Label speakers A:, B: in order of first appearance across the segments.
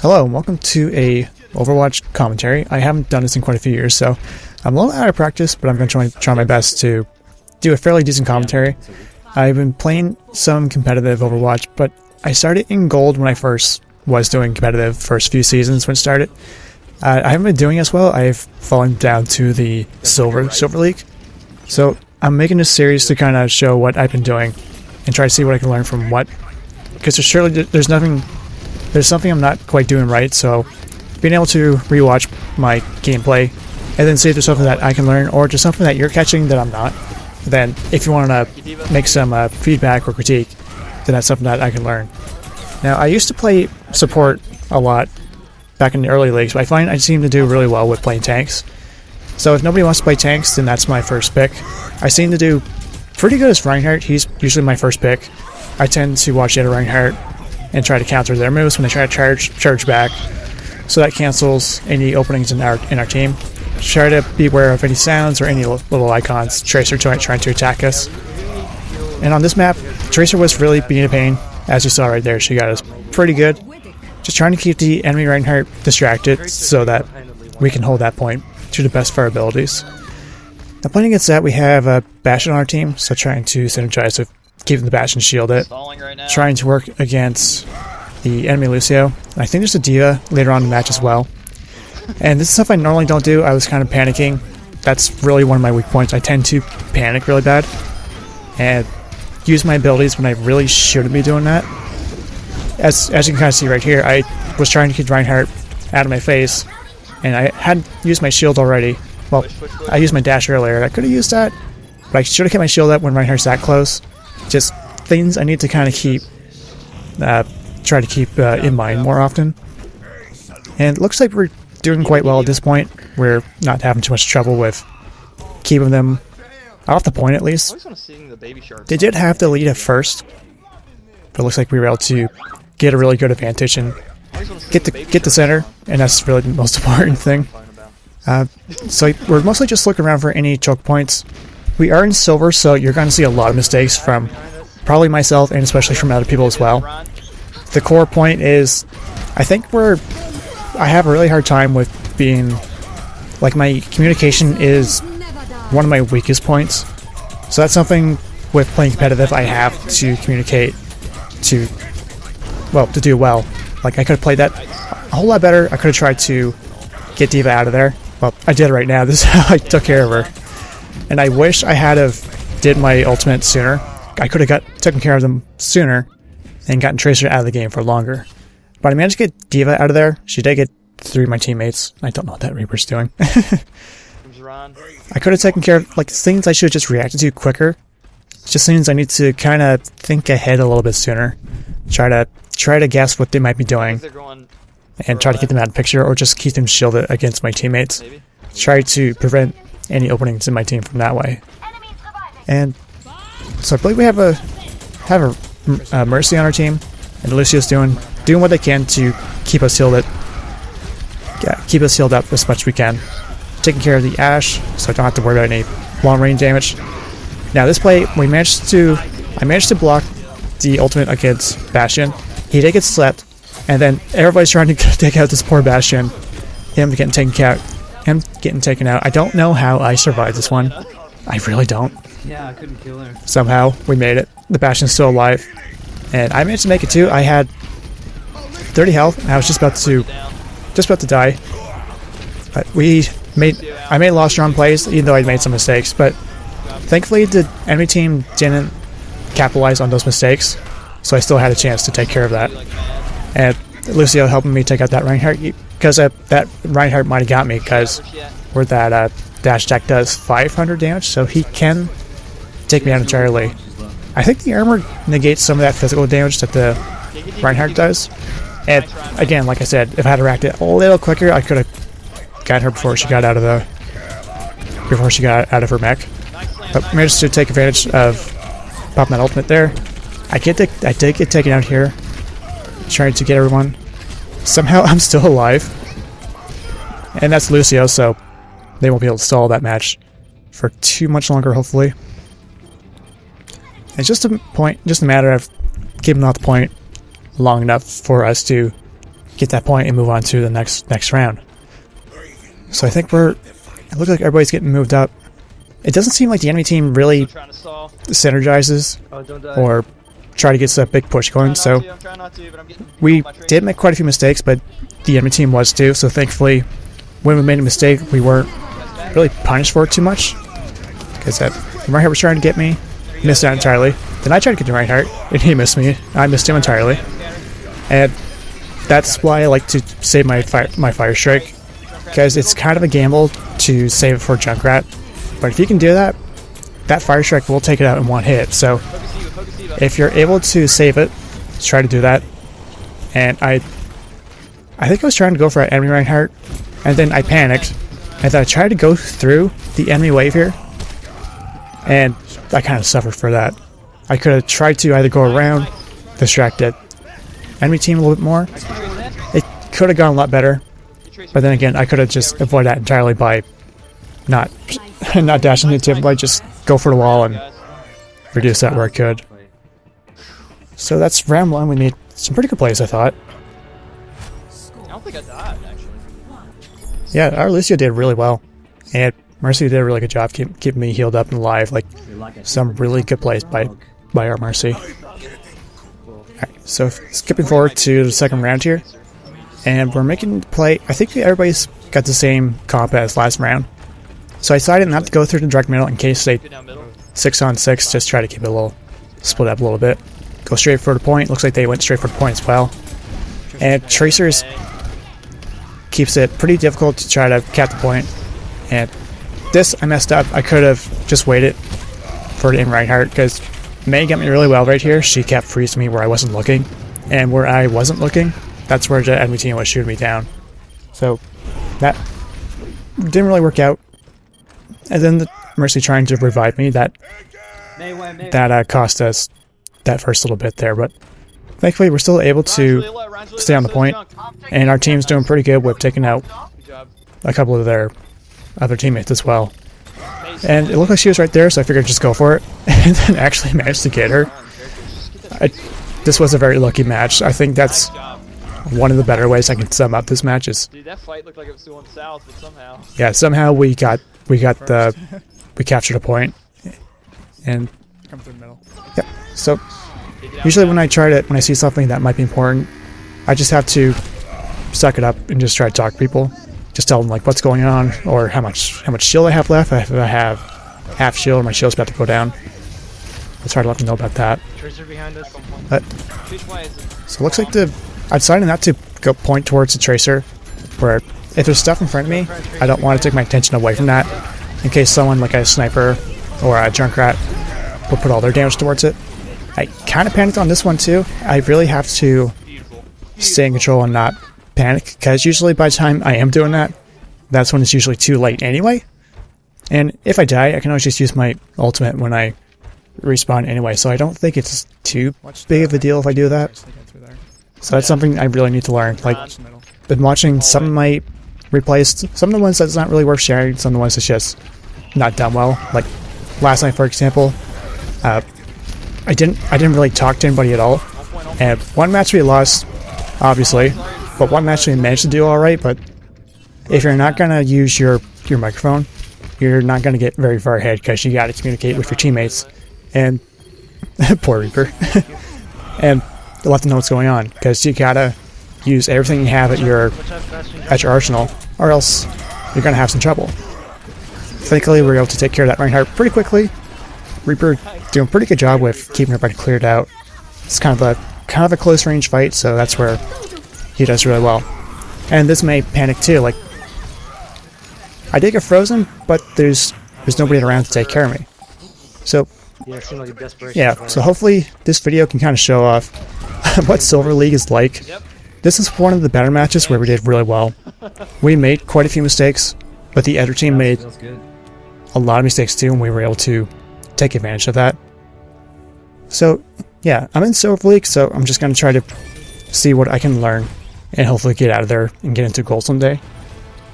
A: Hello and welcome to a Overwatch commentary. I haven't done this in quite a few years, so I'm a little out of practice, but I'm going to try my best to do a fairly decent commentary. I've been playing some competitive Overwatch, but I started in gold when I first was doing competitive first few seasons when it started. I haven't been doing as well. I've fallen down to the silver league. So I'm making this series to kind of show what I've been doing and try to see what I can learn from what, because there's something I'm not quite doing right, so being able to rewatch my gameplay and then see if there's something that I can learn or just something that you're catching that I'm not, then if you want to make some feedback or critique, then that's something that I can learn. Now, I used to play support a lot back in the early leagues, but I find I seem to do really well with playing tanks. So if nobody wants to play tanks, then that's my first pick. I seem to do pretty good as Reinhardt. He's usually my first pick. I tend to watch the other Reinhardt and try to counter their moves when they try to charge back. So that cancels any openings in our team. Try to be aware of any sounds or any little icons. Tracer trying to attack us. And on this map, Tracer was really being a pain. As you saw right there, she got us pretty good. Just trying to keep the enemy Reinhardt distracted so that we can hold that point to the best of our abilities. Now playing against that, we have a Bastion on our team, so trying to synergize with keeping the Bastion shielded. Trying to work against the enemy Lucio. I think there's a D.Va later on in the match as well. And this is stuff I normally don't do. I was kind of panicking. That's really one of my weak points. I tend to panic really bad and use my abilities when I really shouldn't be doing that. As you can kind of see right here, I was trying to keep Reinhardt out of my face, and I had used my shield already. Well, I used my dash earlier. I could have used that, but I should have kept my shield up when Reinhardt's that close. Just things I need to kind of try to keep in mind more often. And it looks like we're doing quite well at this point. We're not having too much trouble with keeping them off the point, at least. They did have the lead at first, but it looks like we were able to get a really good advantage and get the center, and that's really the most important thing. So we're mostly just looking around for any choke points. We are in silver, so you're going to see a lot of mistakes from probably myself and especially from other people as well. The core point is, I think I have a really hard time with being, like, my communication is one of my weakest points. So that's something with playing competitive I have to communicate to do well. Like, I could have played that a whole lot better. I could have tried to get D.Va out of there. Well, I did right now. This is how I took care of her. And I wish I had did my ultimate sooner. I could have taken care of them sooner and gotten Tracer out of the game for longer. But I managed to get D.Va out of there. She did get 3 of my teammates. I don't know what that Reaper's doing. I could have taken care of, like, things I should have just reacted to quicker. Just things I need to kind of think ahead a little bit sooner. Try to guess what they might be doing and try to get them out of the picture, or just keep them shielded against my teammates. Try to prevent any openings in my team from that way. And so I believe we have a Mercy on our team, and Lucio's doing what they can to keep us healed up as much as we can. Taking care of the Ashe, so I don't have to worry about any long range damage. Now this play, I managed to block the ultimate against Bastion. He did get slept, and then everybody's trying to take out this poor Bastion. Him getting taken out. I don't know how I survived this one. I really don't.
B: Yeah, I couldn't kill her.
A: Somehow we made it. The Bastion's still alive, and I managed to make it too. I had 30 health, and I was just about to die. But I made lost strong plays, even though I made some mistakes. But thankfully, the enemy team didn't capitalize on those mistakes, so I still had a chance to take care of that. And Lucio helping me take out that Reinhardt, because that Reinhardt might have got me, because where that dash attack does 500 damage, so he can take me out entirely. I think the armor negates some of that physical damage that the Reinhardt does. And again, like I said, if I had reacted a little quicker, I could have got her before she got out of her mech. But managed to take advantage of popping that ultimate there. I did get taken out here, trying to get everyone. Somehow I'm still alive, and that's Lucio, so they won't be able to stall that match for too much longer, hopefully. It's just a matter of keeping off the point long enough for us to get that point and move on to the next round. So I think it looks like everybody's getting moved up. It doesn't seem like the enemy team really synergizes or try to get that big push going, so we did make quite a few mistakes, but the enemy team was too, so thankfully when we made a mistake we weren't really punished for it too much, because Reinhardt was trying to get me, missed out entirely. Then I tried to get to Reinhardt and he missed me. I missed him entirely, and that's why I like to save my fire strike, because it's kind of a gamble to save it for Junkrat, but if you can do that, that fire strike will take it out in one hit. So if you're able to save it, try to do that. And I think I was trying to go for an enemy Reinhardt, and then I panicked, and then I tried to go through the enemy wave here, and I kind of suffered for that. I could have tried to either go around, distract the enemy team a little bit more. It could have gone a lot better, but then again, I could have just avoided that entirely by not dashing into it, but just go for the wall and reduce that where I could. So that's round 1. We made some pretty good plays, I thought.
B: I don't think I died, actually.
A: Yeah, our Lucio did really well, and Mercy did a really good job keeping me healed up and alive. Like, some really good plays by our Mercy. Alright, so skipping forward to the second round here, and we're making the play. I think everybody's got the same comp as last round, so I decided not to go through the direct middle in case they 6-on-6, just try to keep it a little split up a little bit. Go straight for the point. Looks like they went straight for the point as well. And Tracers keeps it pretty difficult to try to cap the point. And this, I messed up. I could have just waited for the in Reinhardt, because May got me really well right here. She kept freezing me where I wasn't looking. And where I wasn't looking, that's where the enemy team was shooting me down. So that didn't really work out. And then the Mercy trying to revive me, that cost us that first little bit there, but thankfully we're still able to stay on the point, and our team's doing pretty good with taking out a couple of their other teammates as well. And it looked like she was right there, so I figured just go for it, and then actually managed to get her. This was a very lucky match. I think that's one of the better ways I can sum up this match. Is
B: dude, that fight looked like it was going south, but somehow.
A: Yeah, somehow we captured a point, and come through the middle. Yep. So usually when I see something that might be important, I just have to suck it up and just try to talk to people. Just tell them like what's going on, or how much shield I have left. If I have half shield, or my shield's about to go down, I'll try to let them know about that. But, so it looks like I decided not to go point towards the Tracer, where if there's stuff in front of me, I don't want to take my attention away from that, in case someone like a sniper or a Junkrat will put all their damage towards it. I kind of panicked on this one too. I really have to stay in control and not panic, because usually by the time I am doing that, that's when it's usually too late anyway. And if I die, I can always just use my ultimate when I respawn anyway, so I don't think it's too big of a deal if I do that. So that's something I really need to learn. Like, been watching some of my replays, some of the ones that's not really worth sharing, some of the ones that's just not done well. Like last night, for example, I didn't really talk to anybody at all, and one match we lost, obviously, but one match we managed to do alright. But if you're not gonna use your microphone, you're not gonna get very far ahead, because you gotta communicate with your teammates, and poor Reaper, and let them know what's going on, because you gotta use everything you have at your arsenal, or else you're gonna have some trouble. Thankfully, we were able to take care of that Reinhardt pretty quickly. Reaper doing a pretty good job with keeping everybody cleared out. It's kind of a close range fight, so that's where he does really well. And this may panic too. Like, I did get frozen, but there's nobody around to take care of me. So yeah, so hopefully this video can kind of show off what Silver League is like. This is one of the better matches where we did really well. We made quite a few mistakes, but the other team made a lot of mistakes too, and we were able to take advantage of that. So yeah, I'm in Silver League, so I'm just going to try to see what I can learn and hopefully get out of there and get into gold someday.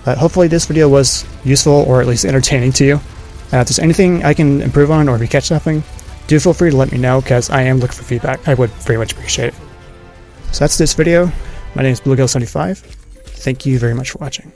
A: But hopefully this video was useful, or at least entertaining to you. If there's anything I can improve on, or if you catch something, do feel free to let me know, because I am looking for feedback. I would very much appreciate it. So that's this video. My name is BlueGill75. Thank you very much for watching.